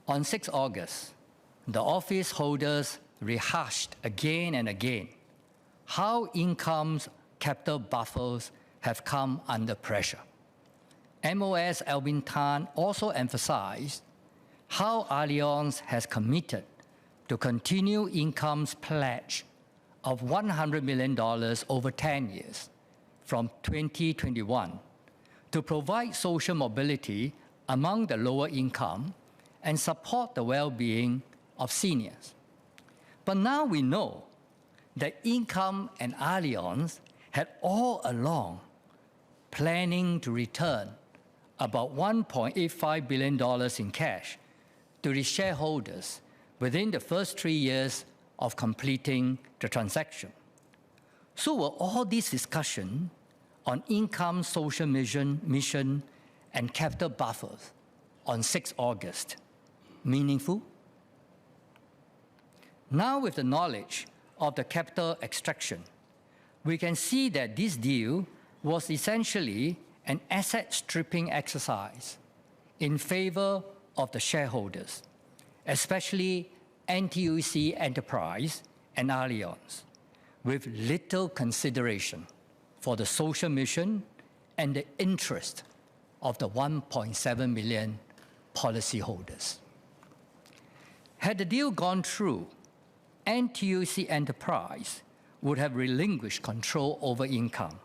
On 6 August, the office holders rehashed again and again how income's capital buffers have come under pressure. MOS Alvin Tan also emphasized how Allianz has committed to continue income's pledge of $100 million over 10 years from 2021 to provide social mobility among the lower income and support the well-being of seniors. But now we know that Income and Allianz had all along planning to return about $1.85 billion in cash to the shareholders within the first 3 years of completing the transaction. So were all these discussions on income, social mission, and capital buffers on 6 August meaningful? Now, with the knowledge of the capital extraction, we can see that this deal was essentially an asset stripping exercise in favor of the shareholders, especially NTUC Enterprise and Allianz, with little consideration for the social mission and the interest of the 1.7 million policyholders. Had the deal gone through, NTUC Enterprise would have relinquished control over income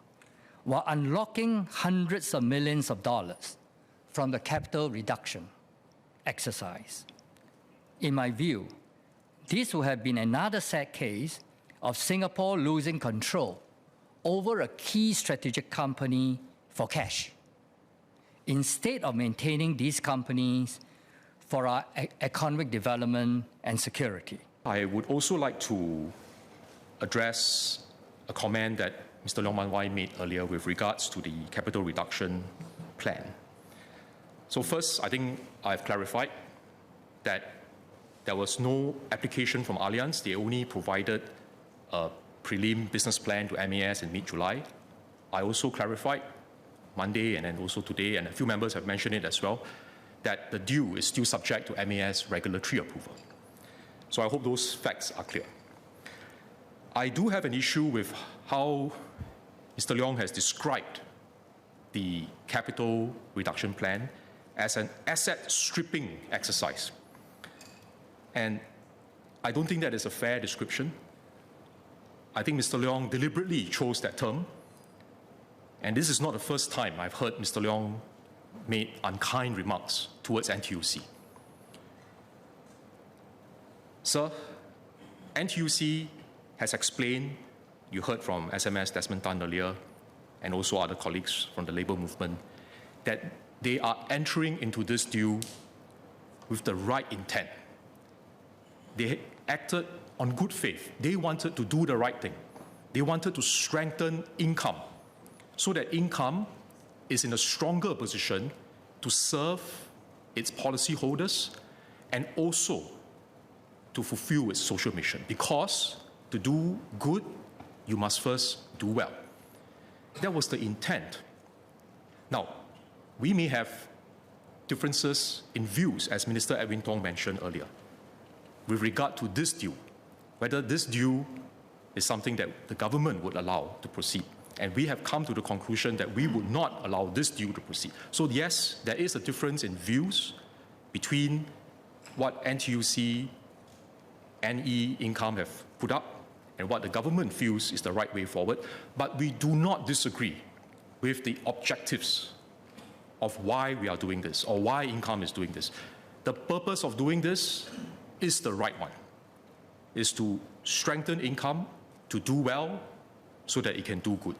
while unlocking hundreds of millions of dollars from the capital reduction exercise. In my view, this would have been another sad case of Singapore losing control over a key strategic company for cash, instead of maintaining these companies for our economic development and security. I would also like to address a comment that Mr. Leong Mun Wai made earlier with regards to the capital reduction plan. So first, I think I've clarified that there was no application from Allianz. They only provided a prelim business plan to MAS in mid-July. I also clarified Monday and then also today, and a few members have mentioned it as well, that the deal is still subject to MAS regulatory approval. So I hope those facts are clear. I do have an issue with how Mr. Leong has described the capital reduction plan as an asset stripping exercise. And I don't think that is a fair description. I think Mr. Leong deliberately chose that term. And this is not the first time I've heard Mr. Leong make unkind remarks towards NTUC. Sir, NTUC has explained, you heard from SMS Desmond Tan earlier, and also other colleagues from the labour movement, that they are entering into this deal with the right intent. They acted on good faith. They wanted to do the right thing. They wanted to strengthen income so that income is in a stronger position to serve its policyholders and also to fulfill its social mission. Because to do good, you must first do well. That was the intent. Now, we may have differences in views, as Minister Edwin Tong mentioned earlier, with regard to this deal, whether this deal is something that the government would allow to proceed. And we have come to the conclusion that we would not allow this deal to proceed. So yes, there is a difference in views between what NTUC, NE, Income have put up and what the government feels is the right way forward. But we do not disagree with the objectives of why we are doing this or why Income is doing this. The purpose of doing this is the right one, is to strengthen income, to do well, so that it can do good.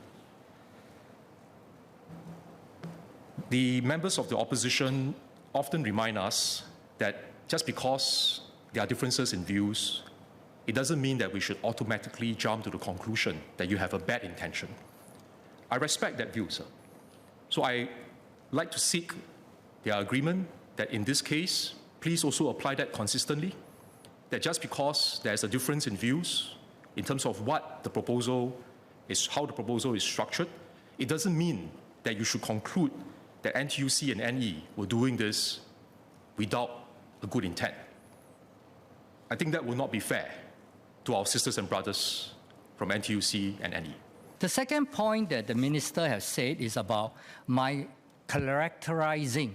The members of the opposition often remind us that just because there are differences in views, it doesn't mean that we should automatically jump to the conclusion that you have a bad intention. I respect that view, sir. So I like to seek their agreement that in this case, please also apply that consistently, that just because there's a difference in views in terms of what the proposal is, how the proposal is structured, it doesn't mean that you should conclude that NTUC and NE were doing this without a good intent. I think that would not be fair to our sisters and brothers from NTUC and NE. The second point that the minister has said is about my characterizing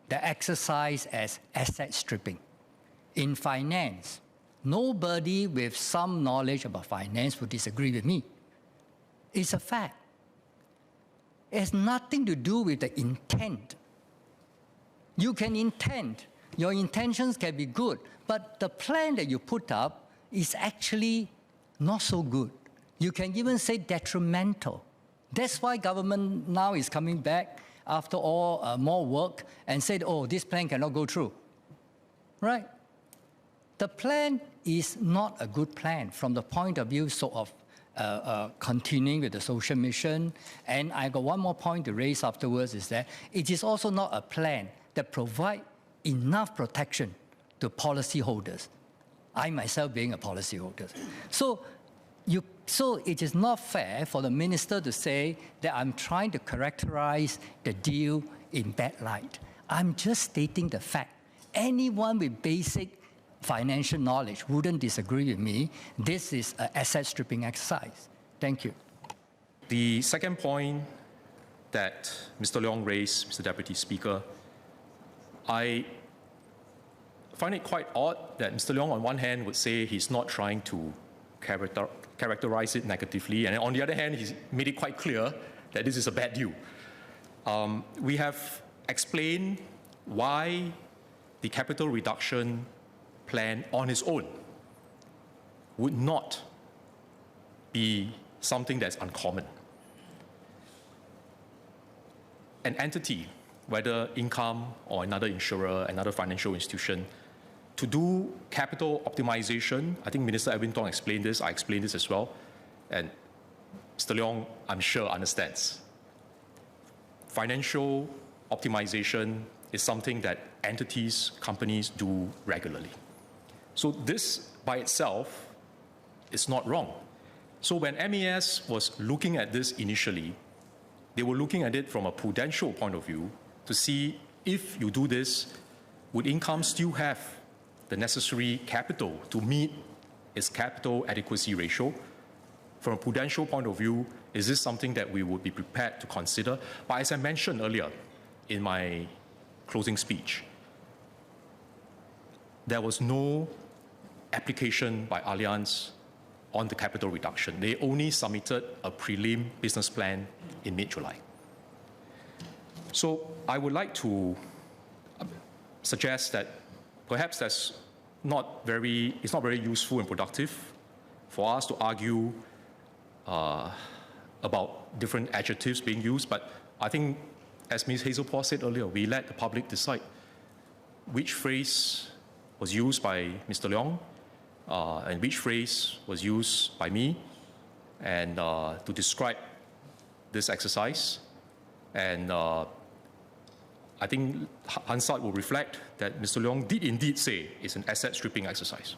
the exercise as asset stripping. In finance, nobody with some knowledge about finance would disagree with me. It's a fact. It has nothing to do with the intent. You can intend, your intentions can be good, but the plan that you put up is actually not so good. You can even say detrimental. That's why government now is coming back after all more work and said, oh, this plan cannot go through. Right? The plan is not a good plan from the point of view sort of continuing with the social mission. And I got one more point to raise afterwards is that it is also not a plan that provides enough protection to policyholders. I myself being a policyholder. So it is not fair for the minister to say that I'm trying to characterize the deal in bad light. I'm just stating the fact. Anyone with basic financial knowledge wouldn't disagree with me. This is an asset stripping exercise. Thank you. The second point that Mr. Leong raised, Mr. Deputy Speaker, I find it quite odd that Mr. Leong on one hand would say he's not trying to characterize it negatively, and on the other hand, he's made it quite clear that this is a bad deal. We have explained why the capital reduction plan on its own would not be something that's uncommon. An entity, whether income or another insurer, another financial institution, to do capital optimization, I think Minister Edwin Tong explained this, I explained this as well, and Mr. Leong, I'm sure, understands. Financial optimization is something that entities, companies do regularly. So this by itself is not wrong. So when MAS was looking at this initially, they were looking at it from a prudential point of view to see if you do this, would income still have the necessary capital to meet its capital adequacy ratio? From a prudential point of view, is this something that we would be prepared to consider? But as I mentioned earlier in my closing speech, there was no application by Allianz on the capital reduction. They only submitted a prelim business plan in mid-July. So I would like to suggest that perhaps it's not very useful and productive for us to argue about different adjectives being used, but I think, as Ms. Hazel Paul said earlier, we let the public decide which phrase was used by Mr. Leong and which phrase was used by me and to describe this exercise. And I think Hansard will reflect that Mr. Leong did indeed say it's an asset stripping exercise.